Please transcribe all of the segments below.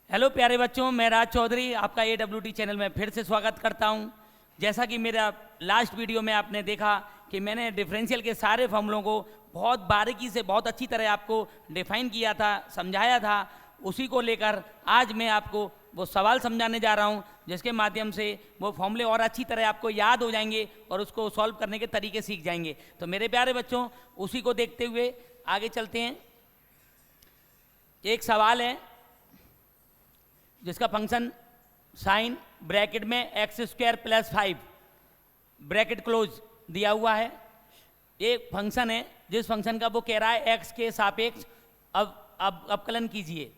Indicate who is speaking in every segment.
Speaker 1: Hello प्यारे बच्चों, मैं राज चौधरी आपका AWT चैनल में फिर से स्वागत करता हूं। जैसा कि मेरा लास्ट वीडियो में आपने देखा कि मैंने डिफरेंशियल के सारे फॉर्मूलों को बहुत बारीकी से बहुत अच्छी तरह आपको डिफाइन किया था, समझाया था। उसी को लेकर आज मैं आपको वो सवाल समझाने जा रहा हूं, जिसके माध्यम से वो फॉर्मूले और अच्छी तरह आपको याद हो जाएंगे और उसको सॉल्व करने के तरीके सीख जाएंगे। तो मेरे प्यारे बच्चों, उसी को देखते हुए आगे चलते हैं। एक सवाल है जिसका फंक्शन साइन ब्रैकेट में x² + 5 ब्रैकेट क्लोज दिया हुआ है। एक फंक्शन है जिस फंक्शन का वो कह रहा है x के सापेक्ष अब अवकलन कीजिए,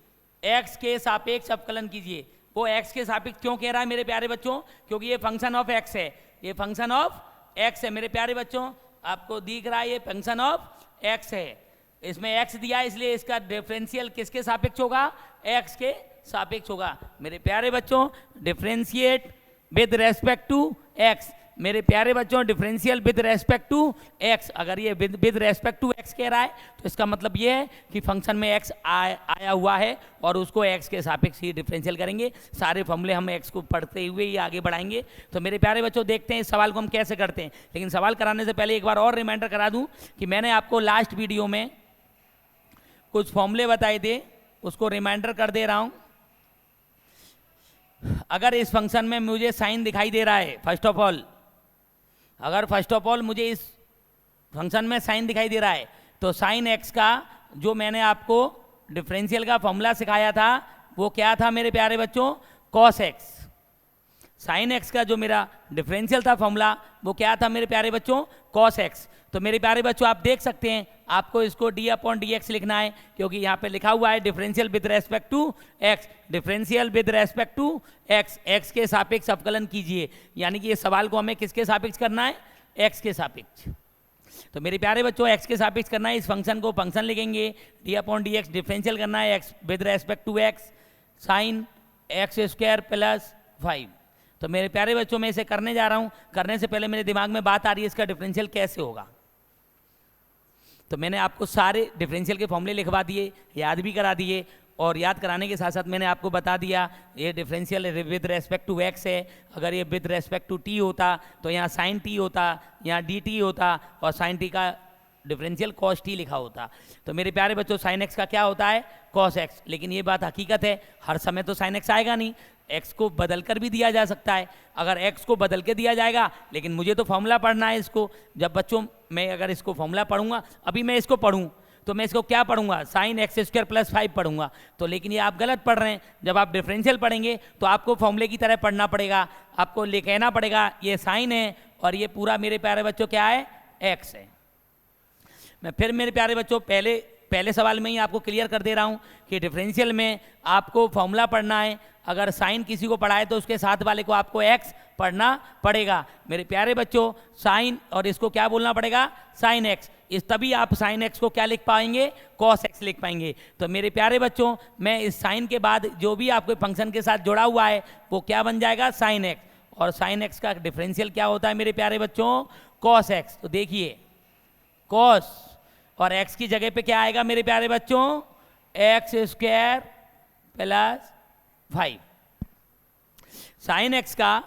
Speaker 1: x के सापेक्ष अवकलन कीजिए। वो x के सापेक्ष क्यों कह रहा है मेरे प्यारे बच्चों? क्योंकि ये फंक्शन ऑफ x है, ये फंक्शन ऑफ x है मेरे प्यारे बच्चों। आपको दिख रहा है ये फंक्शन ऑफ x है, इसमें x दिया है, इसलिए इसका डिफरेंशियल किसके सापेक्ष होगा? x के सापेक्ष होगा। मेरे प्यारे बच्चों, differentiate with respect to x। मेरे प्यारे बच्चों, differential with respect to x। अगर ये विद रेस्पेक्ट टू x कह रहा है तो इसका मतलब ये है कि फंक्शन में x आया हुआ है और उसको x के सापेक्ष ही डिफरेंशियल करेंगे। सारे फॉर्मूले हम x को पढ़ते हुए ही आगे बढ़ाएंगे। तो मेरे प्यारे बच्चों, देखते हैं इस सवाल को हम कैसे करते हैं। लेकिन सवाल कराने से पहले एक बार और रिमाइंडर करा दूं कि मैंने आपको लास्ट वीडियो में कुछ फॉर्मूले बताए थे, उसको रिमाइंडर कर दे रहा हूं। अगर इस फंक्शन में मुझे साइन दिखाई दे रहा है, फर्स्ट ऑफ ऑल मुझे इस फंक्शन में साइन दिखाई दे रहा है, तो साइन x का जो मैंने आपको डिफरेंशियल का फॉर्मूला सिखाया था वो क्या था मेरे प्यारे बच्चों? cos x। साइन x का जो मेरा डिफरेंशियल था फॉर्मूला वो क्या था मेरे प्यारे बच्चों? cos x। तो मेरे प्यारे बच्चों, आप देख सकते हैं आपको इसको d/dx लिखना है, क्योंकि यहाँ पे लिखा हुआ है differential with respect to x। Differential with respect to x के सापेक्ष अवकलन कीजिए, यानी कि ये सवाल को हमें किसके सापेक्ष करना है? x के सापेक्ष। तो मेरे प्यारे बच्चों, x के सापेक्ष करना है, इस फंक्शन को फंक्शन लिखेंगे, d/dx डिफरेंशियल करना है x with respect to x sine x² + 5। तो मेरे प्यारे बच्चों, मैं इसे करने जा रहा हूँ। करने से पहले मेरे दिमाग में बात आ रही है इसका डिफरेंशियल कैसे होगा। तो मैंने आपको सारे डिफरेंशियल के फॉर्मूले लिखवा दिए, याद भी करा दिए, और याद कराने के साथ साथ मैंने आपको बता दिया ये differential with respect to x है। अगर ये विद रेस्पेक्ट टू t होता तो यहाँ साइन t होता, यहाँ dt होता, और साइन t का डिफरेंशियल cos t लिखा होता। तो मेरे प्यारे बच्चों, साइन x का क्या होता है? cos x। लेकिन ये बात हकीकत है, हर समय तो साइन x आएगा नहीं, x को बदल कर भी दिया जा सकता है। अगर x को बदल के दिया जाएगा, लेकिन मुझे तो फॉर्मूला पढ़ना है इसको। जब बच्चों मैं अगर इसको फॉर्मूला पढ़ूंगा, अभी मैं इसको पढ़ूँ तो मैं इसको क्या पढ़ूंगा? साइन x² + 5 पढ़ूंगा। तो लेकिन ये आप गलत पढ़ रहे हैं। जब आप डिफरेंशियल पढ़ेंगे तो आपको फॉर्मूले की तरह पढ़ना पड़ेगा, आपको कहना पड़ेगा ये साइन है और ये पूरा मेरे प्यारे बच्चों क्या है? x है। मैं फिर मेरे प्यारे बच्चों पहले सवाल में ही आपको क्लियर कर दे रहा हूँ कि डिफरेंशियल में आपको फॉर्मूला पढ़ना है। अगर साइन किसी को पढ़ाए तो उसके साथ वाले को आपको x पढ़ना पड़ेगा मेरे प्यारे बच्चों। साइन और इसको क्या बोलना पड़ेगा? Sine x। इस तभी आप साइन x को क्या लिख पाएंगे? cos x लिख पाएंगे। तो मेरे प्यारे बच्चों, मैं इस साइन के बाद जो भी आपके फंक्शन के साथ जुड़ा हुआ है वो क्या बन जाएगा? Sine x। और साइन x का डिफरेंशियल क्या होता है मेरे प्यारे बच्चों? cos x। तो देखिए cos और x की जगह पे क्या आएगा मेरे प्यारे बच्चों? x² + 5। साइन x का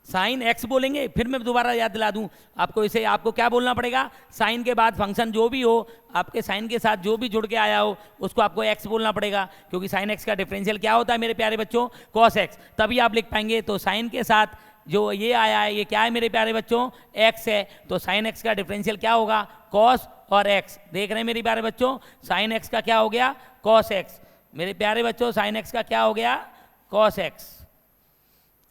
Speaker 1: साइन x बोलेंगे, फिर मैं दोबारा याद दिला दूं आपको, इसे आपको क्या बोलना पड़ेगा? साइन के बाद फंक्शन जो भी हो, आपके साइन के साथ जो भी जुड़ के आया हो उसको आपको x बोलना पड़ेगा, क्योंकि साइन x का डिफरेंशियल क्या होता है मेरे प्यारे बच्चों? cos x। तभी आप लिख पाएंगे। तो साइन के साथ जो ये आया है ये क्या है मेरे प्यारे बच्चों? x है। तो साइन x का डिफरेंशियल क्या होगा? cos और x। देख रहे हैं मेरे प्यारे बच्चों, साइन x का क्या हो गया? cos x। मेरे प्यारे बच्चों, साइन x का क्या हो गया? cos x।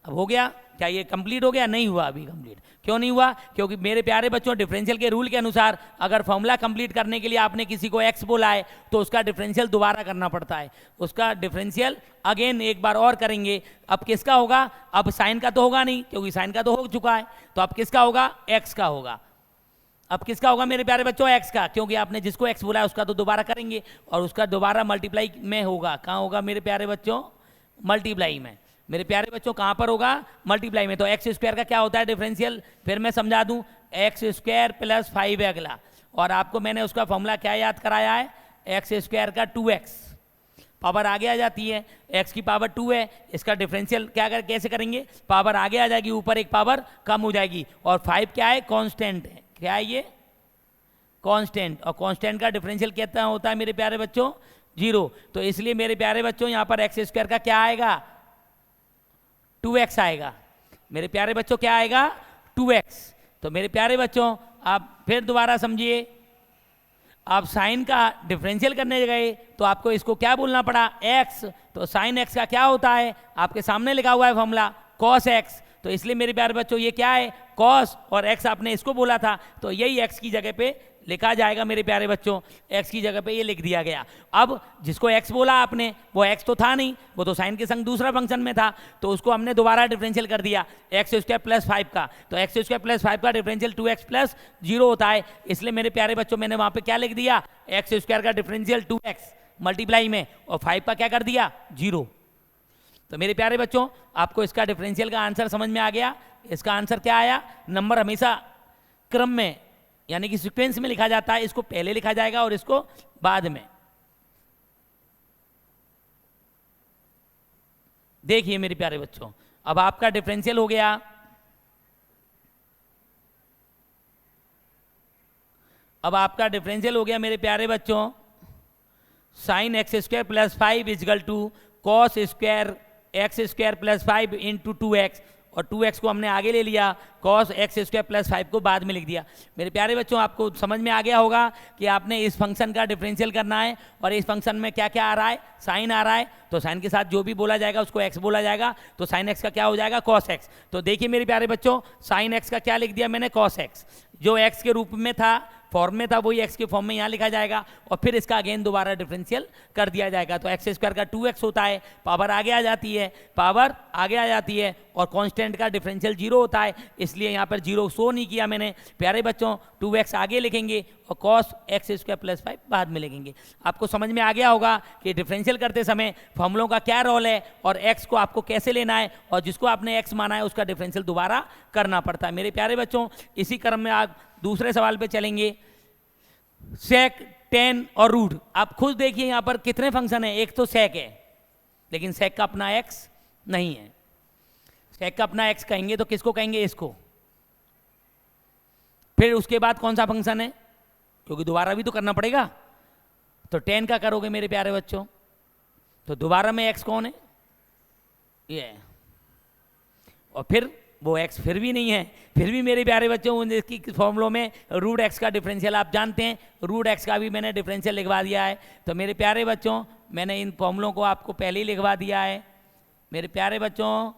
Speaker 1: अब हो गया क्या? ये कंप्लीट हो गया? नहीं हुआ अभी कंप्लीट। क्यों नहीं हुआ? क्योंकि मेरे प्यारे बच्चों, डिफरेंशियल के रूल के अनुसार अगर फॉर्मूला कंप्लीट करने के लिए आपने किसी को x बोला है तो उसका डिफरेंशियल दोबारा करना पड़ता है, उसका डिफरेंशियल अगेन एक बार और करेंगे। अब किसका होगा? अब साइन का तो होगा नहीं, क्योंकि साइन का तो हो चुका है। तो अब किसका होगा? x का होगा। अब किसका होगा मेरे प्यारे बच्चों? x का, क्योंकि आपने जिसको x बोला है उसका तो दोबारा करेंगे और उसका दोबारा मल्टीप्लाई में होगा। कहाँ होगा मेरे प्यारे बच्चों? मल्टीप्लाई में। मेरे प्यारे बच्चों कहाँ पर होगा? मल्टीप्लाई में। तो x² का क्या होता है डिफरेंशियल? फिर मैं समझा दूं, x² + 5 है अगला, और आपको मैंने उसका फॉर्मूला क्या याद कराया है? x² का 2x। पावर आगे आ जाती है, x की पावर 2 है, इसका डिफरेंशियल कैसे करेंगे, पावर आगे आ जाएगी, ऊपर एक पावर कम हो जाएगी, और 5 क्या है, कांस्टेंट है, क्या है ये, कांस्टेंट, और कांस्टेंट का डिफरेंशियल कितना होता है मेरे प्यारे बच्चों, 0। तो इसलिए मेरे प्यारे बच्चों यहाँ पर एक्स स्क्वायर का क्या आएगा, 2x आएगा, मेरे प्यारे बच्चों क्या आएगा, 2x। तो मेरे प्यारे बच्चों आप फिर दोबारा समझिए, आप साइन का डिफरेंशियल करने गए तो आपको इसको क्या बोलना पड़ा, x, तो साइन x का क्या होता है, आपके सामने लिखा हुआ है फॉर्मूला cos x। तो इसलिए मेरे प्यारे बच्चों ये क्या है, cos, और x आपने इसको बोला था, तो यही x की जगह पे लिखा जाएगा मेरे प्यारे बच्चों, x की जगह पे ये लिख दिया गया। अब जिसको x बोला आपने, वो x तो था नहीं, वो तो साइन के संग दूसरा फंक्शन में था, तो उसको हमने दोबारा डिफरेंशियल कर दिया एक्स स्क्वायर प्लस 5 का, तो एक्स स्क्वायर प्लस 5 का डिफरेंशियल 2x प्लस 0 होता है। इसलिए मेरे प्यारे बच्चों मैंने वहाँ पे क्या लिख दिया, एक्स स्क्वायर का डिफरेंशियल 2x मल्टीप्लाई में, और 5 का क्या कर दिया, 0। तो मेरे प्यारे बच्चों आपको इसका डिफरेंशियल का आंसर समझ में आ गया। इसका आंसर क्या आया, नंबर हमेशा क्रम में यानी कि सीक्वेंस में लिखा जाता है, इसको पहले लिखा जाएगा और इसको बाद में। देखिए मेरे प्यारे बच्चों, अब आपका डिफरेंशियल हो गया, अब आपका डिफरेंशियल हो गया मेरे प्यारे बच्चों, sine x square plus 5 equal to cos square x square plus 5 into 2x, और 2x को हमने आगे ले लिया, cos एक्स स्क्वायर प्लस 5 को बाद में लिख दिया। मेरे प्यारे बच्चों आपको समझ में आ गया होगा कि आपने इस फंक्शन का डिफरेंशियल करना है, और इस फंक्शन में क्या क्या आ रहा है, साइन आ रहा है, तो साइन के साथ जो भी बोला जाएगा उसको x बोला जाएगा, तो साइन x का क्या हो जाएगा, cos x। तो देखिए मेरे प्यारे बच्चों, साइन x का क्या लिख दिया मैंने, cos x, जो x के रूप में था, फॉर्म में था, वही x के फॉर्म में यहाँ लिखा जाएगा, और फिर इसका अगेन दोबारा डिफरेंशियल कर दिया जाएगा। तो एक्स स्क्वायर का 2x होता है, पावर आगे आ जाती है, पावर आगे आ जाती है, और कांस्टेंट का डिफरेंशियल 0 होता है, इसलिए यहाँ पर 0 शो नहीं किया मैंने। प्यारे बच्चों 2x आगे लिखेंगे और cos एक्स स्क्वायर प्लस 5 बाद में लिखेंगे। आपको समझ में आ गया होगा कि डिफरेंशियल करते समय फॉर्मूलों का क्या रोल है, और x को आपको कैसे लेना है, और जिसको आपने x माना है उसका डिफरेंशियल दोबारा करना पड़ता है। मेरे प्यारे बच्चों इसी क्रम में आप दूसरे सवाल पे चलेंगे, सेक, टेन और रूट। आप खुद देखिए यहाँ पर कितने फंक्शन है, एक तो सेक है, लेकिन सेक का अपना x नहीं है। सेक का अपना x कहेंगे तो किसको कहेंगे, इसको। फिर उसके बाद कौन सा फंक्शन है, क्योंकि दोबारा भी तो करना पड़ेगा, तो टेन का करोगे मेरे प्यारे बच्चों, तो दोबारा में x कौन है, ये है, और फिर वो x फिर भी नहीं है, फिर भी मेरे प्यारे बच्चों इसकी फॉर्मूलों में रूट x का डिफरेंशियल आप जानते हैं, रूट x का भी मैंने डिफरेंशियल लिखवा दिया है। तो मेरे प्यारे बच्चों मैंने इन फॉर्मूलों को आपको पहले ही लिखवा दिया है। मेरे प्यारे बच्चों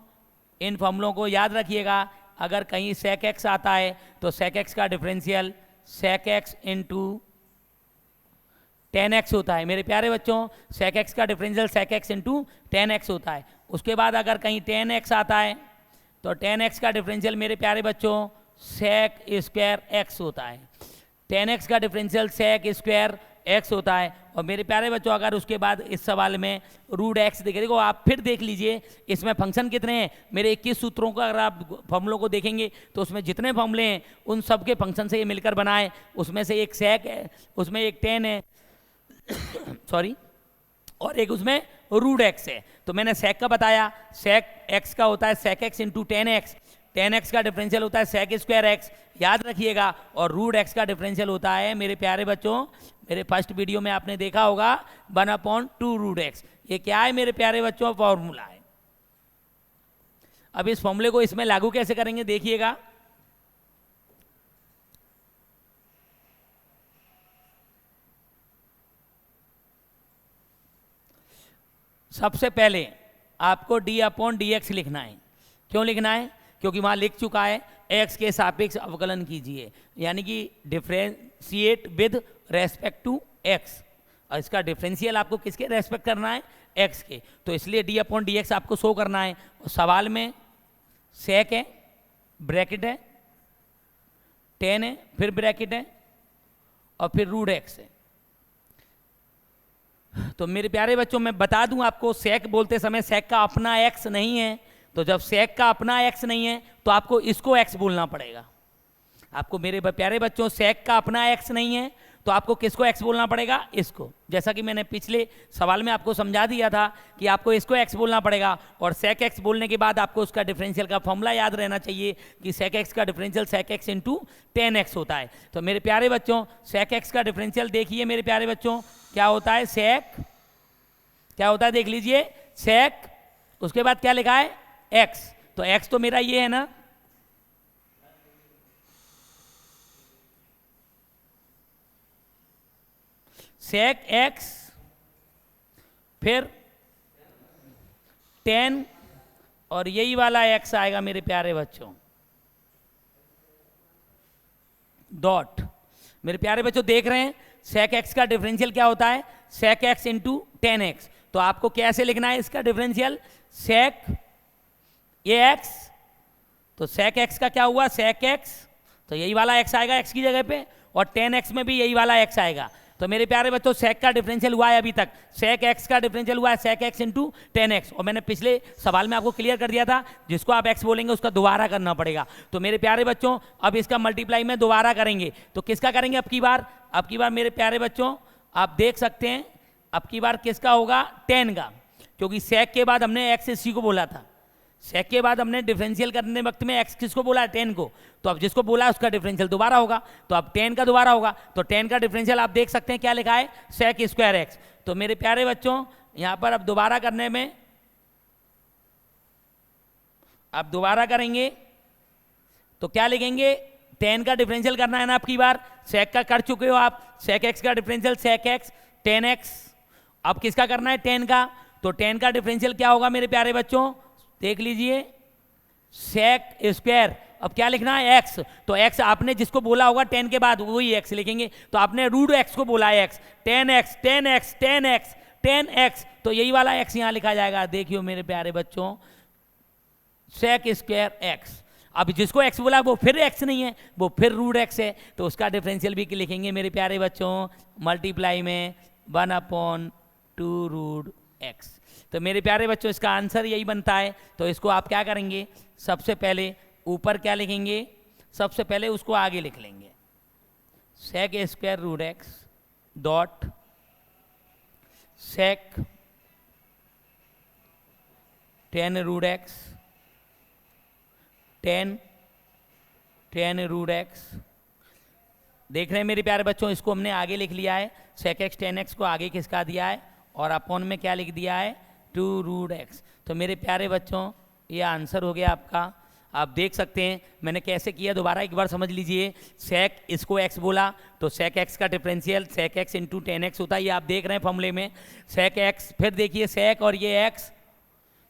Speaker 1: इन फॉर्मूलों को याद रखिएगा, अगर कहीं सेक x आता है तो सेक x का डिफरेंशियल सेक x इंटू टेन एक्स होता है। मेरे प्यारे बच्चों सेक x का डिफरेंशियल सेक x इंटू टेन एक्स होता है। उसके बाद अगर कहीं टेन एक्स आता है तो टेन एक्स का डिफरेंशियल मेरे प्यारे बच्चों सेक स्क्वायर एक्स होता है। टेन एक्स का डिफरेंशियल सेक स्क्वायर एक्स होता है। और मेरे प्यारे बच्चों अगर उसके बाद इस सवाल में रूट एक्स दिखे, देखो आप फिर देख लीजिए इसमें फंक्शन कितने हैं, मेरे 21 सूत्रों का अगर आप फॉर्मूलों को देखेंगे तो उसमें जितने फॉर्मूले हैं उन सब के फंक्शन से ये मिलकर बना है। उसमें से एक सेक है, उसमें एक टेन है सॉरी, और एक उसमें रूट एक्स है। तो मैंने सेक का बताया, सेक एक्स का होता है sec x into tan x, tan x का डिफरेंशियल होता है सेक स्क्वायर एक्स, याद रखिएगा। और रूट एक्स का डिफरेंशियल होता है मेरे प्यारे बच्चों, मेरे फर्स्ट वीडियो में आपने देखा होगा 1/2 रूट एक्स। ये क्या है मेरे प्यारे बच्चों, फॉर्मूला है। अब इस फॉर्मूले को इसमें लागू कैसे करेंगे देखिएगा। सबसे पहले आपको d/dx लिखना है। क्यों लिखना है, क्योंकि वहाँ लिख चुका है x के सापेक्ष अवकलन कीजिए, यानी कि differentiate with respect to x। और इसका डिफरेंशियल आपको किसके रेस्पेक्ट करना है, x के, तो इसलिए d/dx आपको शो करना है। और सवाल में सेक है, ब्रैकेट है, टेन है, फिर ब्रैकेट है, और फिर रूट एक्स है। तो मेरे प्यारे बच्चों मैं बता दूं आपको, सेक बोलते समय सेक का अपना x नहीं है, तो जब सेक का अपना x नहीं है तो आपको इसको x बोलना पड़ेगा। आपको मेरे प्यारे बच्चों सेक का अपना x नहीं है तो आपको किसको x बोलना पड़ेगा? इसको। जैसा कि मैंने पिछले सवाल में आपको समझा दिया था कि आपको इसको x बोलना पड़ेगा, और sec x बोलने के बाद आपको उसका डिफरेंशियल का फॉर्मूला याद रहना चाहिए कि sec x का differential sec x into tan x होता है। तो मेरे प्यारे बच्चों sec x का डिफरेंशियल देखिए मेरे प्यारे बच्चों क्या होता है, sec क्या होता है देख लीजिए, sec उसके बाद क्या लिखा है x, तो x तो मेरा ये है ना, sec x फिर tan और यही वाला x आएगा मेरे प्यारे बच्चों डॉट। मेरे प्यारे बच्चों देख रहे हैं sec x का डिफरेंशियल क्या होता है, sec x into tan x। तो आपको कैसे लिखना है इसका डिफरेंशियल, sec ये x, तो sec x का क्या हुआ sec x, तो यही वाला x आएगा x की जगह पे, और tan x में भी यही वाला x आएगा। तो मेरे प्यारे बच्चों sec का डिफरेंशियल हुआ है अभी तक, sec x का डिफरेंशियल हुआ है sec x into tan x, और मैंने पिछले सवाल में आपको क्लियर कर दिया था जिसको आप x बोलेंगे उसका दोबारा करना पड़ेगा। तो मेरे प्यारे बच्चों अब इसका मल्टीप्लाई में दोबारा करेंगे, तो किसका करेंगे अब की बार मेरे प्यारे बच्चों आप देख सकते हैं अब की बार किसका होगा, tan का, क्योंकि sec के बाद हमने x इसी को बोला था, sec के बाद हमने डिफरेंशियल करने वक्त में x किसको बोला है, tan को, तो अब जिसको बोला है उसका डिफरेंशियल दोबारा होगा, तो अब tan का दोबारा होगा, तो tan का डिफरेंशियल आप देख सकते हैं क्या लिखा है, sec स्क्वायर x। तो मेरे प्यारे बच्चों यहाँ पर अब दोबारा करने में अब दोबारा करेंगे तो क्या लिखेंगे, tan का डिफरेंशियल करना है ना आपकी बार, sec का कर चुके हो आप, sec x का differential sec x tan x, अब किसका करना है tan का, तो tan का डिफरेंशियल क्या होगा मेरे प्यारे बच्चों देख लीजिए sec स्क्वायर, अब क्या लिखना है x, तो x आपने जिसको बोला होगा tan के बाद वही x लिखेंगे, तो आपने रूट x को बोला है x, tan x tan x tan x tan x, तो यही वाला x यहाँ लिखा जाएगा। देखियो मेरे प्यारे बच्चों sec स्क्वायर x, अब जिसको x बोला वो फिर x नहीं है, वो फिर रूट x है, तो उसका डिफरेंशियल भी लिखेंगे मेरे प्यारे बच्चों मल्टीप्लाई में 1/2 रूट x। तो मेरे प्यारे बच्चों इसका आंसर यही बनता है। तो इसको आप क्या करेंगे, सबसे पहले ऊपर क्या लिखेंगे, सबसे पहले उसको आगे लिख लेंगे sec square root x dot sec tan root x tan root x। देख रहे हैं मेरे प्यारे बच्चों इसको हमने आगे लिख लिया है, sec x tan x को आगे किसका दिया है और अपॉन में क्या लिख दिया है 2 रूट x। तो मेरे प्यारे बच्चों ये आंसर हो गया आपका। आप देख सकते हैं मैंने कैसे किया, दोबारा एक बार समझ लीजिए, sec इसको x बोला तो sec x का differential sec x into tan x होता है, ये आप देख रहे हैं फॉर्मूले में sec x, फिर देखिए sec और ये x,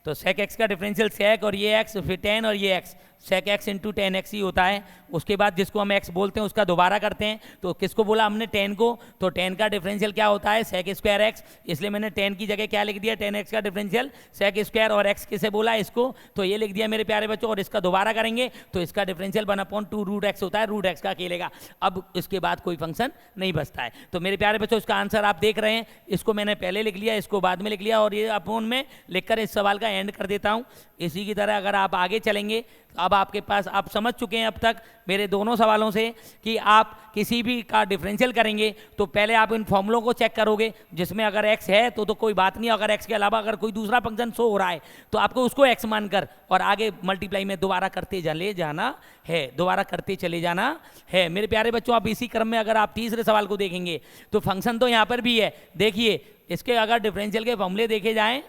Speaker 1: तो sec x का डिफरेंशियल sec और ये x, फिर tan और ये x, sec x into tan x ही होता है। उसके बाद जिसको हम x बोलते हैं उसका दोबारा करते हैं, तो किसको बोला हमने tan को, तो tan का डिफरेंशियल क्या होता है sec स्क्वायर x, इसलिए मैंने tan की जगह क्या लिख दिया tan x का डिफरेंशियल sec स्क्वायर, और x किसे बोला इसको, तो ये लिख दिया मेरे प्यारे बच्चों, और इसका दोबारा करेंगे तो इसका डिफरेंशियल 1/2 रूट x होता है, रूट x का अकेलेगा। अब इसके बाद कोई फंक्शन नहीं बचता है। तो मेरे प्यारे बच्चों इसका आंसर आप देख रहे हैं, इसको मैंने पहले लिख लिया, इसको बाद में लिख लिया, और ये अपोन में लिखकर इस सवाल का एंड कर देता हूँ। इसी की तरह अगर आप आगे चलेंगे तो अब आपके पास, आप समझ चुके हैं अब तक मेरे दोनों सवालों से कि आप किसी भी का डिफरेंशियल करेंगे तो पहले आप इन फॉर्मूलों को चेक करोगे, जिसमें अगर x है तो कोई बात नहीं, अगर x के अलावा अगर कोई दूसरा फंक्शन शो हो रहा है तो आपको उसको x मानकर और आगे मल्टीप्लाई में दोबारा करते चले जाना है, दोबारा करते चले जाना है। मेरे प्यारे बच्चों आप इसी क्रम में अगर आप तीसरे सवाल को देखेंगे तो फंक्शन तो यहाँ पर भी है, देखिए इसके अगर डिफरेंशियल के फॉर्मूले देखे जाएं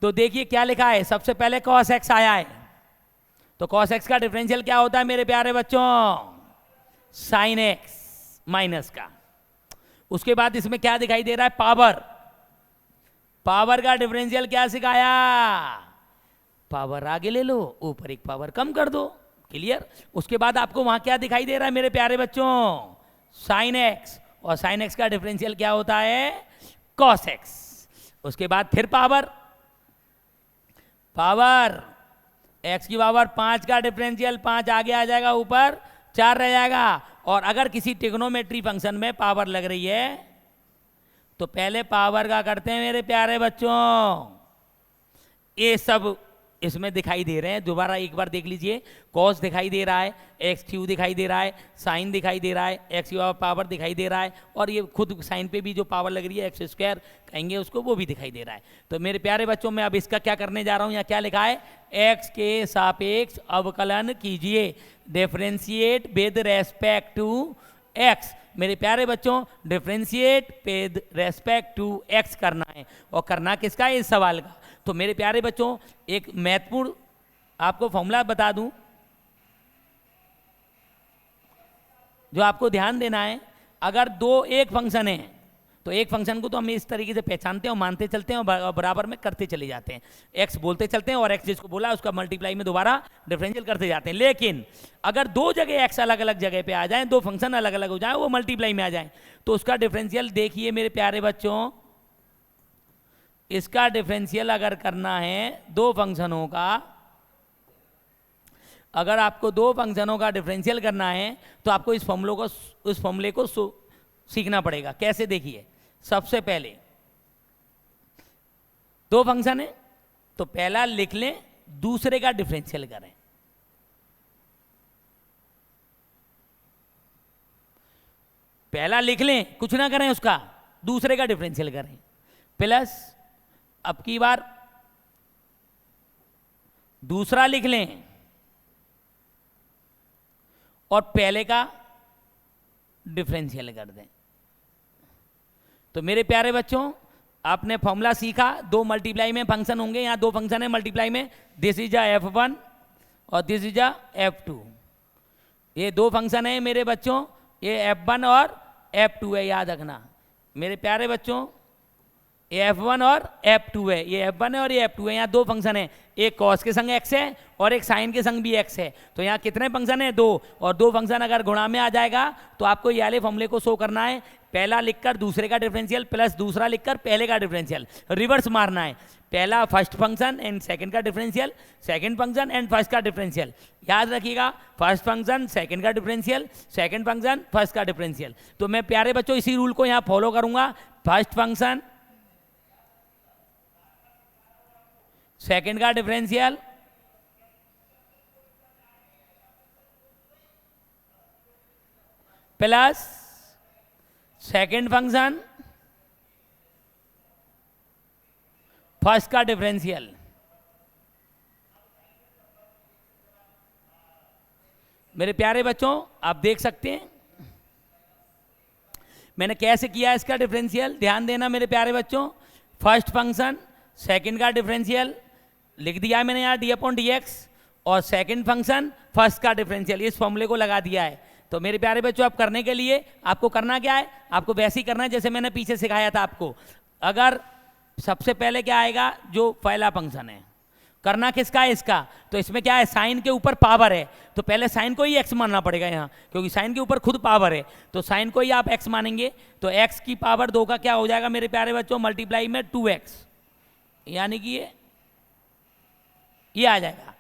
Speaker 1: तो देखिए क्या लिखा है, सबसे पहले cos x आया है, तो cos x का डिफरेंशियल क्या होता है मेरे प्यारे बच्चों sin x माइनस का। उसके बाद इसमें क्या दिखाई दे रहा है, पावर, पावर का डिफरेंशियल क्या सिखाया, पावर आगे ले लो ऊपर एक पावर कम कर दो, क्लियर। उसके बाद आपको वहां क्या दिखाई दे रहा है मेरे प्यारे बच्चों sin x, और sin x का डिफरेंशियल क्या होता है cos x। उसके बाद फिर पावर, पावर x की पावर 5 का डिफरेंशियल 5 आगे आ जाएगा, ऊपर 4 रह जाएगा। और अगर किसी ट्रिग्नोमेट्री फंक्शन में पावर लग रही है तो पहले पावर का करते हैं मेरे प्यारे बच्चों, ये सब इसमें दिखाई दे रहे हैं, दोबारा एक बार देख लीजिए। कॉस दिखाई दे रहा है, एक्स क्यू दिखाई दे रहा है, साइन दिखाई दे रहा है, एक्स की पावर दिखाई दे रहा है, और ये खुद साइन पे भी जो पावर लग रही है एक्स स्क्वायर कहेंगे उसको, वो भी दिखाई दे रहा है। तो मेरे प्यारे बच्चों, मैं अब इसका क्या करने जा रहा हूँ, यहाँ क्या लिखा है, एक्स के सापेक्ष अवकलन कीजिए, differentiate with respect to x. मेरे प्यारे बच्चों, differentiate with respect to x करना है, और करना किसका है, इस सवाल का। तो मेरे प्यारे बच्चों, एक महत्वपूर्ण आपको फॉर्मूला बता दूं जो आपको ध्यान देना है। अगर एक फंक्शन है तो एक फंक्शन को तो हम इस तरीके से पहचानते हैं और मानते चलते हैं और बराबर में करते चले जाते हैं, एक्स बोलते चलते हैं और एक्स जिसको बोला उसका मल्टीप्लाई में दोबारा डिफरेंशियल करते जाते हैं। लेकिन अगर दो जगह एक्स अलग अलग जगह पे आ जाएं, दो फंक्शन अलग अलग हो जाएं, वो मल्टीप्लाई में आ जाएं, तो उसका डिफरेंशियल देखिए मेरे प्यारे बच्चों, इसका डिफरेंशियल अगर करना है दो फंक्शनों का, अगर आपको दो फंक्शनों का डिफरेंशियल करना है तो आपको इस फॉर्मूले को सीखना पड़ेगा। कैसे, देखिए, सबसे पहले दो फंक्शन है तो पहला लिख लें, दूसरे का डिफरेंशियल करें। पहला लिख लें, कुछ ना करें उसका, दूसरे का डिफरेंशियल करें, प्लस अब की बार दूसरा लिख लें और पहले का डिफरेंशियल कर दें। तो मेरे प्यारे बच्चों, आपने फॉर्मूला सीखा, दो मल्टीप्लाई में फंक्शन होंगे, यहां दो फंक्शन है मल्टीप्लाई में, दिस इज F1 और दिस इज F2। ये दो फंक्शन है मेरे बच्चों, ये F1 और F2 है, याद रखना मेरे प्यारे बच्चों, ये F1 और F2 है, ये F1 है और ये F2 है। यहाँ दो फंक्शन है, एक कॉस के संग x है और एक साइन के संग भी x है। तो यहाँ कितने फंक्शन है, दो, और दो फंक्शन अगर गुणा में आ जाएगा तो आपको ये वाले फॉर्मूले को शो करना है, पहला लिखकर दूसरे का डिफरेंशियल प्लस दूसरा लिखकर पहले का डिफरेंशियल, रिवर्स मारना है, पहला फर्स्ट फंक्शन एंड सेकंड का differential, second function and first का डिफरेंशियल। याद रखिएगा, फर्स्ट फंक्शन सेकंड का डिफरेंशियल, सेकंड फंक्शन फर्स्ट का डिफरेंशियल। तो मैं प्यारे बच्चों इसी रूल को यहाँ फॉलो करूंगा, फर्स्ट फंक्शन सेकंड का differential plus second function first का डिफरेंशियल। मेरे प्यारे बच्चों, आप देख सकते हैं मैंने कैसे किया इसका डिफरेंशियल, ध्यान देना मेरे प्यारे बच्चों। फर्स्ट फंक्शन सेकंड का डिफरेंशियल लिख दिया है मैंने यहाँ d/dx, और सेकंड फंक्शन फर्स्ट का डिफरेंशियल, इस फॉर्मूले को लगा दिया है। तो मेरे प्यारे बच्चों, आप करने के लिए आपको करना क्या है, आपको वैसे ही करना है जैसे मैंने पीछे सिखाया था आपको। अगर सबसे पहले क्या आएगा, जो पहला फंक्शन है, करना किसका है, इसका, तो इसमें क्या है, साइन के ऊपर पावर है, तो पहले साइन को ही x मानना पड़ेगा यहाँ, क्योंकि साइन के ऊपर खुद पावर है, तो साइन को ही आप x मानेंगे। तो x की पावर 2 का क्या हो जाएगा मेरे प्यारे बच्चों, मल्टीप्लाई में 2x, यानी कि ये आ जाएगा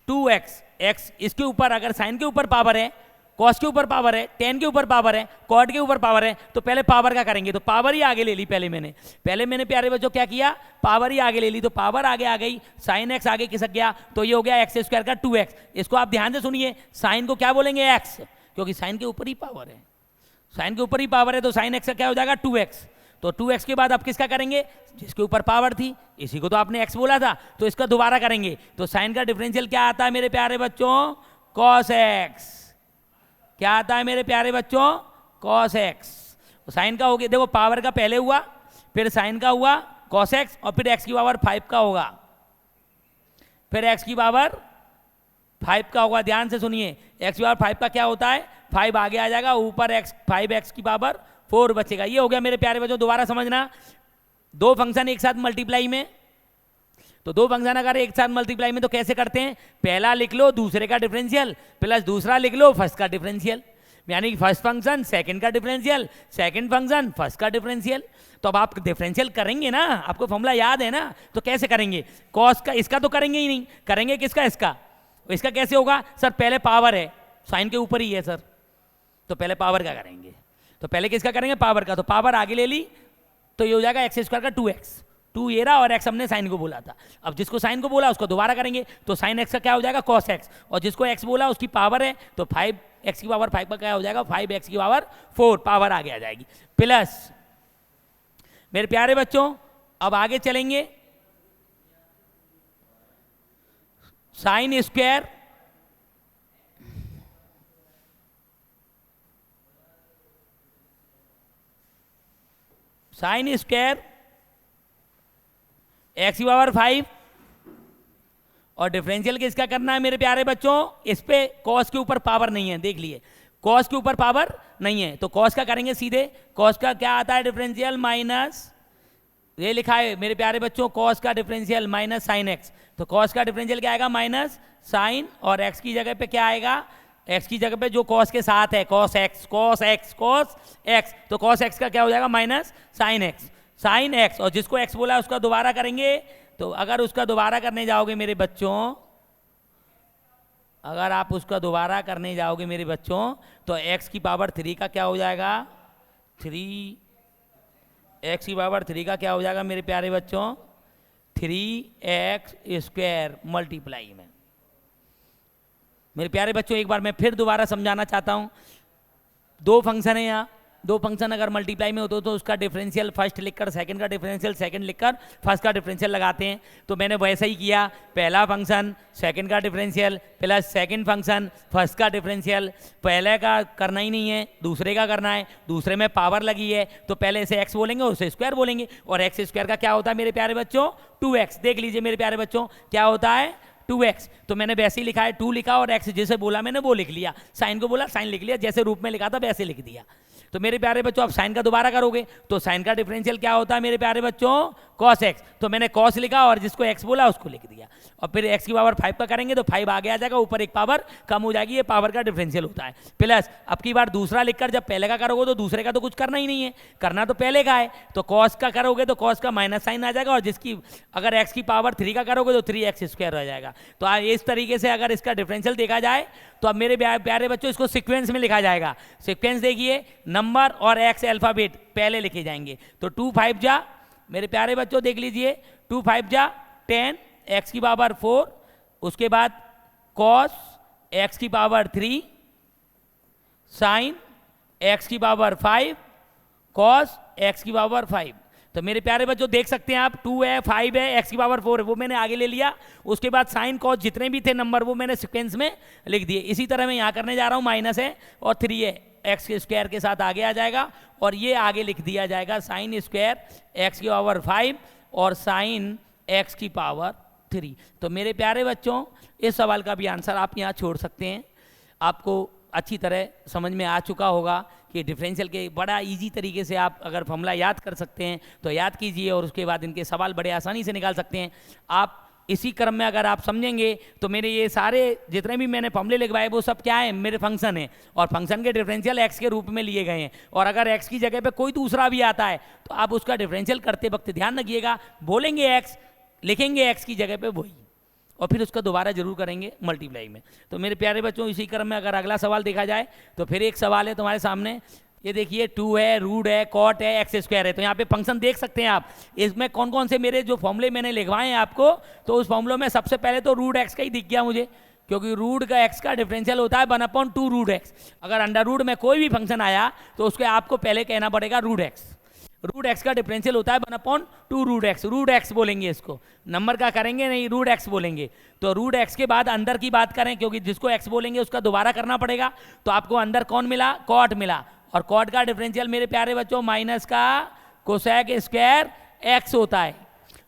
Speaker 1: 2x। x इसके ऊपर अगर साइन के ऊपर पावर है, कॉस के ऊपर पावर है, टेन के ऊपर पावर है, कॉट के ऊपर पावर है, तो पहले पावर का करेंगे, तो पावर ही आगे ले ली। पहले मैंने प्यारे बच्चों क्या किया, पावर ही आगे ले ली, तो पावर आगे आ गई, साइन एक्स आगे खिसक गया, तो ये हो गया एक्स स्क्वायर का 2x। इसको आप ध्यान से सुनिए, साइन को क्या बोलेंगे, एक्स, क्योंकि साइन के ऊपर ही पावर है, साइन के ऊपर ही पावर है, तो साइन एक्स का क्या हो जाएगा, 2x। तो 2x के बाद आप किसका करेंगे, जिसके ऊपर पावर थी, इसी को तो आपने x बोला था, तो इसका दोबारा करेंगे। तो साइन का डिफरेंशियल क्या आता है मेरे प्यारे बच्चों, cos x। क्या आता है मेरे प्यारे बच्चों, cos x। तो साइन का हो गया, देखो पावर का पहले हुआ, फिर साइन का हुआ cos x, और फिर x की पावर 5 का होगा, फिर x की पावर 5 का होगा। ध्यान से सुनिए, x की पावर 5 का क्या होता है, 5 आगे आ जाएगा, ऊपर x 5x की पावर 4 बचेगा। ये हो गया मेरे प्यारे बच्चों। दोबारा समझना, दो फंक्शन एक साथ मल्टीप्लाई में, तो दो फंक्शन अगर एक साथ मल्टीप्लाई में तो कैसे करते हैं, पहला लिख लो दूसरे का डिफरेंशियल प्लस दूसरा लिख लो फर्स्ट का डिफरेंशियल, यानी कि फर्स्ट फंक्शन सेकंड का डिफरेंशियल, सेकंड फंक्शन फर्स्ट का डिफरेंशियल। तो अब आप डिफरेंशियल करेंगे ना, आपको फॉर्मूला याद है ना, तो कैसे करेंगे, कॉस का, इसका तो करेंगे ही नहीं, करेंगे किसका, इसका कैसे होगा सर, पहले पावर है, साइन के ऊपर ही है सर, तो पहले पावर का करेंगे। तो पहले किसका करेंगे, पावर का, तो पावर आगे ले ली, तो ये हो जाएगा एक्स स्क्वायर का 2x, 2 ये रहा और x हमने साइन को बोला था। अब जिसको साइन को बोला उसको दोबारा करेंगे तो साइन x का क्या हो जाएगा cos x, और जिसको x बोला उसकी पावर है तो 5x की पावर 5 का क्या हो जाएगा 5x की पावर 4 पावर आगे आ जाएगी। प्लस मेरे प्यारे बच्चों अब आगे चलेंगे, साइन स्क्वायर x की पावर 5 और डिफरेंशियल किसका करना है मेरे प्यारे बच्चों, इस पे cos के ऊपर पावर नहीं है, देख लिए cos के ऊपर पावर नहीं है तो cos का करेंगे सीधे। cos का क्या आता है डिफरेंशियल माइनस, ये लिखा है मेरे प्यारे बच्चों cos का डिफरेंशियल माइनस साइन x, तो cos का डिफरेंशियल क्या आएगा माइनस साइन, और x की जगह पे क्या आएगा, x की जगह पे जो cos के साथ है cos x, तो cos x का क्या हो जाएगा माइनस साइन x, और जिसको x बोला उसका दोबारा करेंगे। तो अगर उसका दोबारा करने जाओगे मेरे बच्चों, अगर आप उसका दोबारा करने जाओगे मेरे बच्चों तो x की पावर 3 का क्या हो जाएगा 3x की पावर 3 का क्या हो जाएगा मेरे प्यारे बच्चों 3x स्क्वायर मल्टीप्लाई में। मेरे प्यारे बच्चों एक बार मैं फिर दोबारा समझाना चाहता हूँ, दो फंक्शन है यहाँ, दो फंक्शन अगर मल्टीप्लाई में होते तो उसका डिफरेंशियल फर्स्ट लिखकर सेकंड का डिफरेंशियल सेकंड लिखकर फर्स्ट का डिफरेंशियल लगाते हैं, तो मैंने वैसा ही किया, पहला फंक्शन सेकंड का differential plus second function first का डिफरेंशियल। पहले का करना ही नहीं है, दूसरे का करना है, दूसरे में पावर लगी है तो पहले इसे x बोलेंगे उसे स्क्वायर बोलेंगे, और x स्क्वायर का क्या होता है मेरे प्यारे बच्चों 2x। देख लीजिए मेरे प्यारे बच्चों क्या होता है 2x, तो मैंने वैसे ही लिखा है 2 लिखा और x जैसे बोला मैंने वो लिख लिया, साइन को बोला साइन लिख लिया, जैसे रूप में लिखा था वैसे लिख दिया। तो मेरे प्यारे बच्चों आप साइन का दोबारा करोगे तो साइन का डिफरेंशियल क्या होता है मेरे प्यारे बच्चों cos x, तो मैंने cos लिखा और जिसको x बोला उसको लिख दिया, और फिर x की पावर 5 का करेंगे तो 5 आगे आ जाएगा, ऊपर एक पावर कम हो जाएगी, ये पावर का डिफरेंशियल होता है। प्लस अब की बार दूसरा लिखकर जब पहले का करोगे तो दूसरे का तो कुछ करना ही नहीं है, करना तो पहले का है, तो cos का करोगे तो cos का माइनस साइन आ जाएगा, और जिसकी अगर x की पावर 3 का करोगे तो 3x स्क्वायर हो जाएगा। तो इस तरीके से अगर इसका डिफरेंशियल देखा जाए तो अब मेरे प्यारे बच्चों इसको सीक्वेंस में लिखा जाएगा। सीक्वेंस देखिए, नंबर और x अल्फाबेट पहले लिखे जाएंगे, तो 2 5 जा मेरे प्यारे बच्चों देख लीजिए 2 5 जा 10 x की पावर 4, उसके बाद cos x की पावर 3 साइन x की पावर 5 cos x की पावर 5। तो मेरे प्यारे बच्चों देख सकते हैं आप 2 है 5 है x की पावर 4 है वो मैंने आगे ले लिया, उसके बाद साइन कॉस जितने भी थे नंबर वो मैंने सीक्वेंस में लिख दिए। इसी तरह मैं यहाँ करने जा रहा हूँ, माइनस है और 3 है x के स्क्वायर के साथ आगे आ जाएगा, और ये आगे लिख दिया जाएगा साइन स्क्वायर x की पावर 5 और साइन x की पावर 3। तो मेरे प्यारे बच्चों इस सवाल का भी आंसर आप यहाँ छोड़ सकते हैं। आपको अच्छी तरह समझ में आ चुका होगा कि डिफरेंशियल के बड़ा इजी तरीके से आप अगर फॉर्मूला याद कर सकते हैं तो याद कीजिए, और उसके बाद इनके सवाल बड़े आसानी से निकाल सकते हैं। आप इसी क्रम में अगर आप समझेंगे तो मेरे ये सारे जितने भी मैंने फॉर्मूले लिखवाए वो सब क्या है मेरे फंक्शन है, और फंक्शन के डिफरेंशियल x के रूप में लिए गए हैं, और अगर x की जगह पे कोई दूसरा भी आता है तो आप उसका डिफरेंशियल करते वक्त ध्यान रखिएगा, बोलेंगे x लिखेंगे x की जगह पे वही, और फिर उसका दोबारा जरूर करेंगे मल्टीप्लाई में। तो मेरे प्यारे बच्चों इसी क्रम में अगर अगला सवाल देखा जाए तो फिर एक सवाल है तुम्हारे सामने, ये देखिए 2 है रूट है कॉट है एक्स स्क्वायर है। तो यहाँ पे फंक्शन देख सकते हैं आप, इसमें कौन कौन से मेरे जो फॉर्मूले मैंने लिखवाए हैं आपको, तो उस फॉर्मूलों में सबसे पहले तो रूट एक्स का ही दिख गया मुझे, क्योंकि रूट का एक्स का डिफरेंशियल होता है 1/2 रूट एक्स। अगर अंडर रूट में कोई भी फंक्शन आया तो उसके आपको पहले कहना पड़ेगा रूट एक्स। रूट एक्स का डिफरेंशियल होता है 1/2 रूट एक्स, रूट एक्स बोलेंगे इसको, नंबर का करेंगे नहीं, रूट एक्स बोलेंगे। तो रूट एक्स के बाद अंदर की बात करें, क्योंकि जिसको एक्स बोलेंगे उसका दोबारा करना पड़ेगा, तो आपको अंदर कौन मिला कॉट मिला, और कॉट का डिफरेंशियल मेरे प्यारे बच्चों माइनस का कोसेक स्क्वायर एक्स होता है।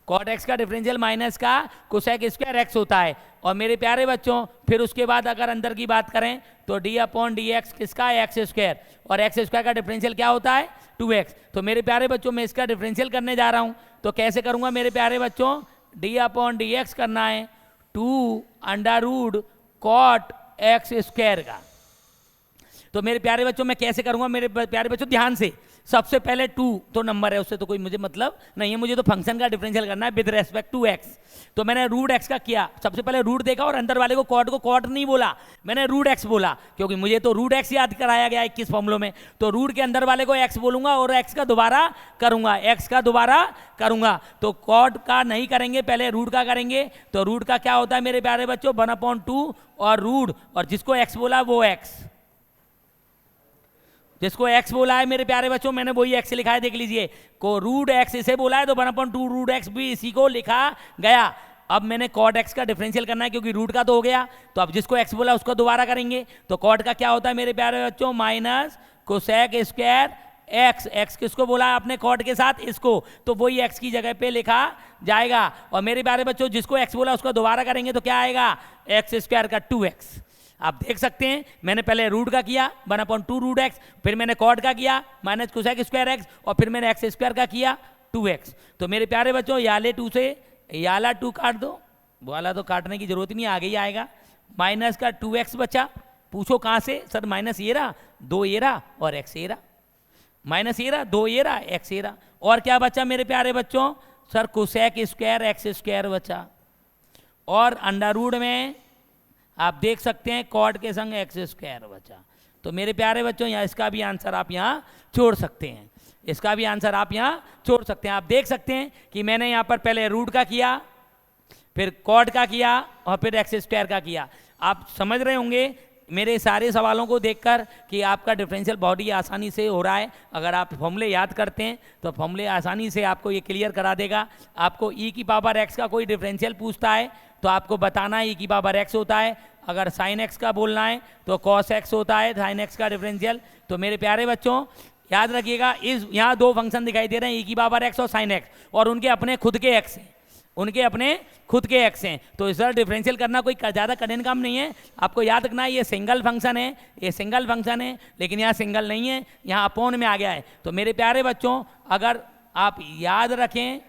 Speaker 1: कॉट एक्स का डिफरेंशियल माइनस का कोसेक स्क्वायर एक्स होता है। और मेरे प्यारे बच्चों फिर उसके बाद अगर अंदर की बात करें तो d/dx किसका है एक्स स्क्वायर, और एक्स स्क्वायर का डिफरेंशियल क्या होता है 2x। तो मेरे प्यारे बच्चों मैं इसका डिफरेंशियल करने जा रहा हूं, तो कैसे करूंगा मेरे प्यारे बच्चों, d/dx करना है 2 cot x स्क्वायर का। तो मेरे प्यारे बच्चों मैं कैसे करूंगा मेरे प्यारे बच्चों ध्यान से, सबसे पहले 2 तो नंबर है, उससे तो कोई मुझे मतलब नहीं है, मुझे तो फंक्शन का डिफरेंशियल करना है विद रेस्पेक्ट टू एक्स। तो मैंने रूट एक्स का किया, सबसे पहले रूट देखा और अंदर वाले को कॉट नहीं बोला, मैंने रूट एक्स बोला, क्योंकि मुझे तो रूट एक्स याद कराया गया 21 फॉर्मूलों में। तो रूट के अंदर वाले को एक्स बोलूंगा और एक्स का दोबारा करूंगा, एक्स का दोबारा करूंगा। तो कॉट का नहीं करेंगे, पहले रूट का करेंगे। तो रूट का क्या होता है मेरे प्यारे बच्चों, 1/2 और रूट, और जिसको एक्स बोला वो एक्स, जिसको x बोला है मेरे प्यारे बच्चों मैंने वही x लिखा है, देख लीजिए को रूट x इसे बोला है तो 1/2 रूट x भी इसी को लिखा गया। अब मैंने cot x का डिफरेंशियल करना है क्योंकि रूट का तो हो गया, तो अब जिसको x बोला उसको दोबारा करेंगे। तो cot का क्या होता है मेरे प्यारे बच्चों, minus cosec square x, x किसको बोला है आपने cot के साथ इसको, तो वही x की जगह पे लिखा जाएगा। और मेरे प्यारे बच्चों जिसको x बोला उसको दोबारा करेंगे तो क्या आएगा, x स्क्वायर का 2x। आप देख सकते हैं मैंने पहले रूट का किया 1/2 रूट एक्स, फिर मैंने कॉट का किया माइनस कोसेक स्क्वायर एक्स, और फिर मैंने एक्स स्क्वायर का किया 2x। तो मेरे प्यारे बच्चों याले 2 से याला 2 काट दो, वाला तो काटने की जरूरत नहीं, आगे ही आएगा। माइनस का 2x बचा, पूछो कहाँ से सर, माइनस ये रहा 2 ये रहा और एक्स ये रहा, माइनस ये रहा 2 ये रहा एक्स ये रहा, और क्या बचा मेरे प्यारे बच्चों, sir cosec square x square बचा, और अंडर रूट में आप देख सकते हैं कॉट के संग एक्स स्क्वायर बचा। तो मेरे प्यारे बच्चों यहाँ इसका भी आंसर आप यहाँ छोड़ सकते हैं, इसका भी आंसर आप यहाँ छोड़ सकते हैं। आप देख सकते हैं कि मैंने यहाँ पर पहले रूट का किया, फिर कॉट का किया और फिर एक्स स्क्वायर का किया। आप समझ रहे होंगे मेरे सारे सवालों को देखकर कि आपका डिफरेंशियल बहुत ही आसानी से हो रहा है। अगर आप फॉर्मूले याद करते हैं तो फॉर्मूले आसानी से आपको ये क्लियर करा देगा। आपको e की पावर x का कोई डिफरेंशियल पूछता है तो आपको बताना है e की पावर x होता है, अगर साइन x का बोलना है तो cos x होता है साइन x का डिफरेंशियल। तो मेरे प्यारे बच्चों याद रखिएगा, इस यहाँ 2 फंक्शन दिखाई दे रहे हैं, e की पावर x और साइन x, और उनके अपने खुद के x हैं, उनके अपने खुद के x हैं। तो इस तरह डिफरेंशियल करना कोई ज़्यादा कठिन काम नहीं है। आपको याद रखना है ये सिंगल फंक्शन है, ये सिंगल फंक्शन है, लेकिन यहाँ सिंगल नहीं है, यहाँ अपॉन में आ गया है। तो मेरे प्यारे बच्चों अगर आप याद रखें,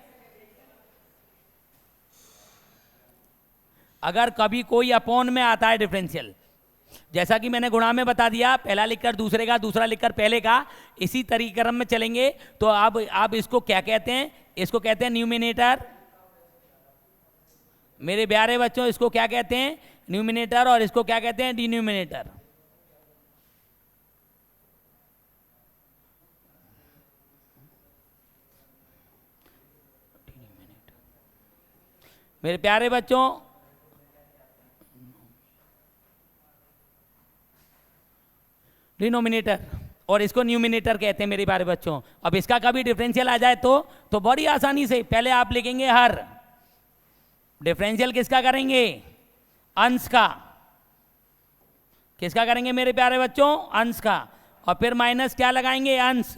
Speaker 1: अगर कभी कोई अपॉन में आता है डिफरेंशियल, जैसा कि मैंने गुणा में बता दिया, पहला लिखकर दूसरे का, दूसरा लिखकर पहले का, इसी तरीके क्रम में चलेंगे। तो आप इसको क्या कहते हैं, इसको कहते हैं न्यूमिनेटर। मेरे प्यारे बच्चों इसको क्या कहते हैं, न्यूमिनेटर, और इसको क्या कहते हैं, डिनोमिनेटर। मेरे प्यारे बच्चों डिनोमिनेटर, और इसको न्यूमिनेटर कहते हैं मेरे प्यारे बच्चों। अब इसका कभी डिफरेंशियल आ जाए तो बड़ी आसानी से पहले आप लिखेंगे हर, डिफरेंशियल किसका करेंगे, अंश का, किसका करेंगे मेरे प्यारे बच्चों, अंश का, और फिर माइनस क्या लगाएंगे, अंश,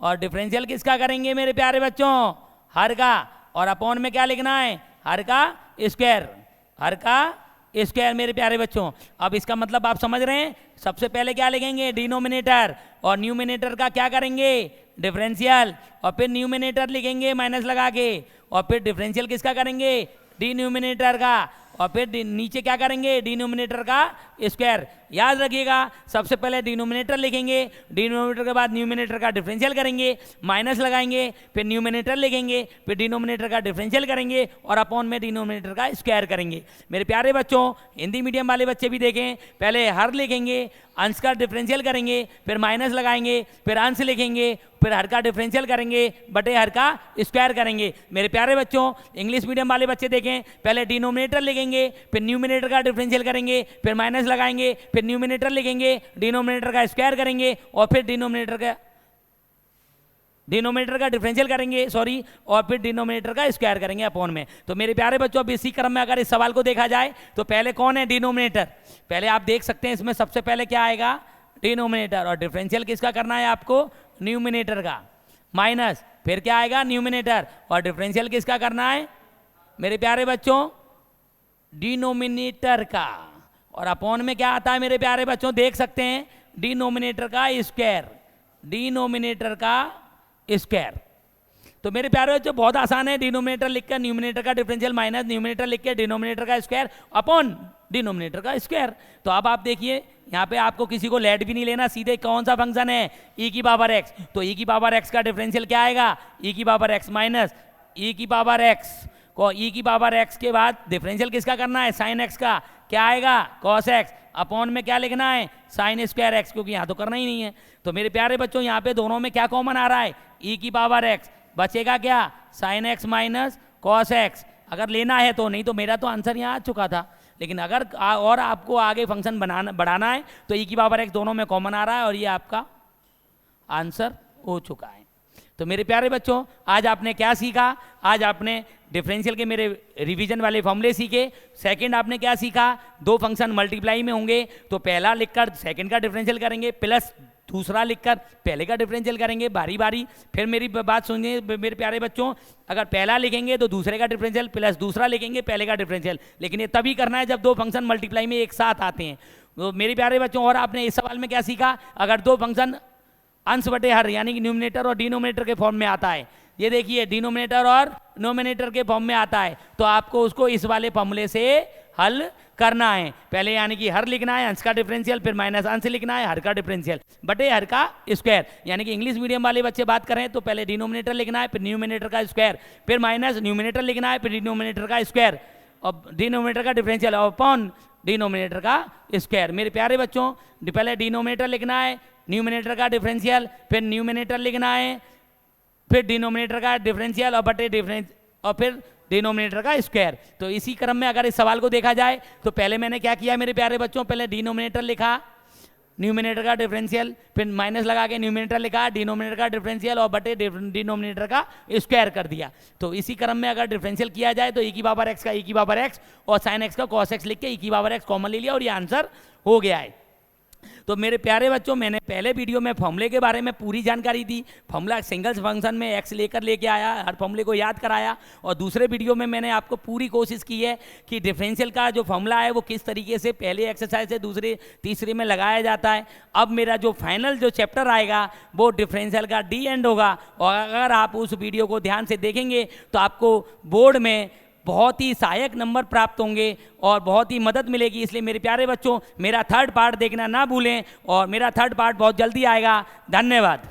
Speaker 1: और डिफरेंशियल किसका करेंगे मेरे प्यारे बच्चों, हर का, और अपॉन में क्या लिखना है, हर का स्क्वायर, हर का स्क्वायर मेरे प्यारे बच्चों। अब इसका मतलब आप समझ रहे हैं, सबसे पहले क्या लिखेंगे, डिनोमिनेटर, और न्यूमिनेटर का क्या करेंगे, डिफरेंशियल, और फिर न्यूमिनेटर लिखेंगे माइनस लगा के, और फिर डिफरेंशियल किसका करेंगे, डिनोमिनेटर का, और फिर नीचे क्या करेंगे, डिनोमिनेटर का स्क्वायर। याद रखिएगा सबसे पहले डिनोमिनेटर लिखेंगे, डिनोमिनेटर के बाद न्यूमिनेटर का डिफरेंशियल करेंगे, माइनस लगाएंगे, फिर न्यूमिनेटर लिखेंगे, फिर डिनोमिनेटर का डिफरेंशियल करेंगे, और अपॉन में डिनोमिनेटर का स्क्वायर करेंगे। मेरे प्यारे बच्चों हिंदी मीडियम वाले बच्चे भी देखें, पहले हर लिखेंगे, अंश का डिफरेंशियल करेंगे, फिर माइनस लगाएंगे, फिर अंश लिखेंगे, फिर हर का डिफरेंशियल करेंगे बटे हर का स्क्वायर करेंगे। मेरे प्यारे बच्चों इंग्लिश मीडियम वाले बच्चे देखें, पहले डिनोमिनेटर लिखेंगे, फिर न्यूमिनेटर का डिफरेंशियल करेंगे, फिर माइनस लगाएंगे, फिर न्यूमिनेटर लिखेंगे, डिनोमिनेटर का स्क्वायर करेंगे, और फिर डिनोमिनेटर का डिफरेंशियल करेंगे, सॉरी, और फिर डिनोमिनेटर का स्क्वायर करेंगे अपॉन में। तो मेरे प्यारे बच्चों अब इसी क्रम में अगर इस सवाल को देखा जाए तो पहले कौन है, डिनोमिनेटर। पहले आप देख सकते हैं इसमें सबसे पहले क्या आएगा, डिनोमिनेटर, और डिफरेंशियल किसका करना है आपको, न्यूमिनेटर का, माइनस, फिर क्या आएगा, न्यूमिनेटर, और डिफरेंशियल किसका करना है मेरे प्यारे बच्चों, डिनोमिनेटर का, और अपॉन में क्या आता है मेरे प्यारे बच्चों, देख सकते हैं डिनोमिनेटर का स्क्वायर, डिनोमिनेटर का स्क्वायर। तो मेरे प्यारे बच्चों बहुत आसान है, डिनोमिनेटर लिखकर न्यूमिनेटर का डिफरेंशियल माइनस न्यूमिनेटर लिख के डिनोमिनेटर का स्क्वायर अपॉन डिनोमिनेटर का स्क्वायर। तो अब आप देखिए यहाँ पे आपको किसी को लेट भी नहीं लेना, सीधे कौन सा फंक्शन है e की पावर x, तो e की पावर x का डिफरेंशियल क्या आएगा e की पावर x माइनस e की पावर x को e की पावर x के बाद डिफरेंशियल किसका करना है साइन x का, क्या आएगा cos x अपॉन में क्या लिखना है साइन स्क्वायर x, क्योंकि यहाँ तो करना ही नहीं है। तो मेरे प्यारे बच्चों यहाँ पे दोनों में क्या कॉमन आ रहा है e की पावर x, बचेगा क्या sine x minus cos x, अगर लेना है तो, नहीं तो मेरा तो आंसर यहाँ आ चुका था। लेकिन अगर और आपको आगे फंक्शन बढ़ाना है तो e की पावर x दोनों में कॉमन आ रहा है और ये आपका आंसर हो चुका है। तो मेरे प्यारे बच्चों आज आपने क्या सीखा, आज आपने डिफरेंशियल के मेरे रिवीजन वाले फॉर्मूले सीखे। सेकंड आपने क्या सीखा, दो फंक्शन मल्टीप्लाई में होंगे तो पहला लिखकर सेकंड का डिफरेंशियल करेंगे प्लस दूसरा लिखकर पहले का डिफरेंशियल करेंगे बारी बारी। फिर मेरी बात सुनिए मेरे प्यारे बच्चों, अगर पहला लिखेंगे तो दूसरे का डिफरेंशियल प्लस दूसरा लिखेंगे पहले का डिफरेंशियल, लेकिन ये तभी करना है जब दो फंक्शन मल्टीप्लाई में एक साथ आते हैं। तो मेरे प्यारे बच्चों और आपने इस सवाल में क्या सीखा, अगर दो फंक्शन अंश बटे हर यानी कि न्यूमिनेटर और डिनोमिनेटर के फॉर्म में आता है, ये देखिए डिनोमिनेटर और नोमिनेटर के फॉर्म में आता है, तो आपको उसको इस वाले फॉर्मूले से हल करना है। पहले यानी कि हर लिखना है अंश का डिफरेंशियल, फिर माइनस अंश लिखना है हर का डिफरेंशियल बटे हर का स्क्वायर। यानी कि इंग्लिश मीडियम वाले बच्चे बात करें तो पहले डिनोमिनेटर लिखना है फिर न्यूमिनेटर का स्क्वायर, फिर माइनस न्यूमिनेटर लिखना है फिर डिनोमिनेटर का स्क्वायर और डिनोमिनेटर का डिफरेंशियल अपॉन डिनोमिनेटर का स्क्वायर। मेरे प्यारे बच्चों पहले डिनोमिनेटर लिखना है न्यूमिनेटर का डिफरेंशियल, फिर न्यूमिनेटर लिखना है फिर डिनोमिनेटर का डिफरेंशियल और बटे डिफरेंस और फिर डिनोमिनेटर का स्क्वायर। तो इसी क्रम में अगर इस सवाल को देखा जाए तो पहले मैंने क्या किया मेरे प्यारे बच्चों, पहले डिनोमिनेटर लिखा न्यूमिनेटर का डिफरेंशियल, फिर माइनस लगा के न्यूमिनेटर लिखा डिनोमिनेटर का डिफरेंशियल और बटे डिनोमिनेटर का स्क्वायर कर दिया। तो इसी क्रम में अगर डिफरेंशियल किया जाए तो e की पावर x का e की पावर x और साइन x का cos x लिख के e की पावर x कॉमन ले लिया और ये आंसर हो गया है। तो मेरे प्यारे बच्चों मैंने पहले वीडियो में फॉर्मूले के बारे में पूरी जानकारी दी, फॉर्मूला सिंगल्स फंक्शन में x लेके आया, हर फॉर्मूले को याद कराया, और दूसरे वीडियो में मैंने आपको पूरी कोशिश की है कि डिफरेंशियल का जो फॉर्मूला है वो किस तरीके से पहले एक्सरसाइज से दूसरे तीसरे में लगाया जाता है। अब मेरा जो फाइनल जो चैप्टर आएगा वो डिफरेंशियल का डी एंड होगा, और अगर आप उस वीडियो को ध्यान से देखेंगे तो आपको बोर्ड में बहुत ही सहायक नंबर प्राप्त होंगे और बहुत ही मदद मिलेगी। इसलिए मेरे प्यारे बच्चों मेरा थर्ड पार्ट देखना ना भूलें, और मेरा थर्ड पार्ट बहुत जल्दी आएगा। धन्यवाद।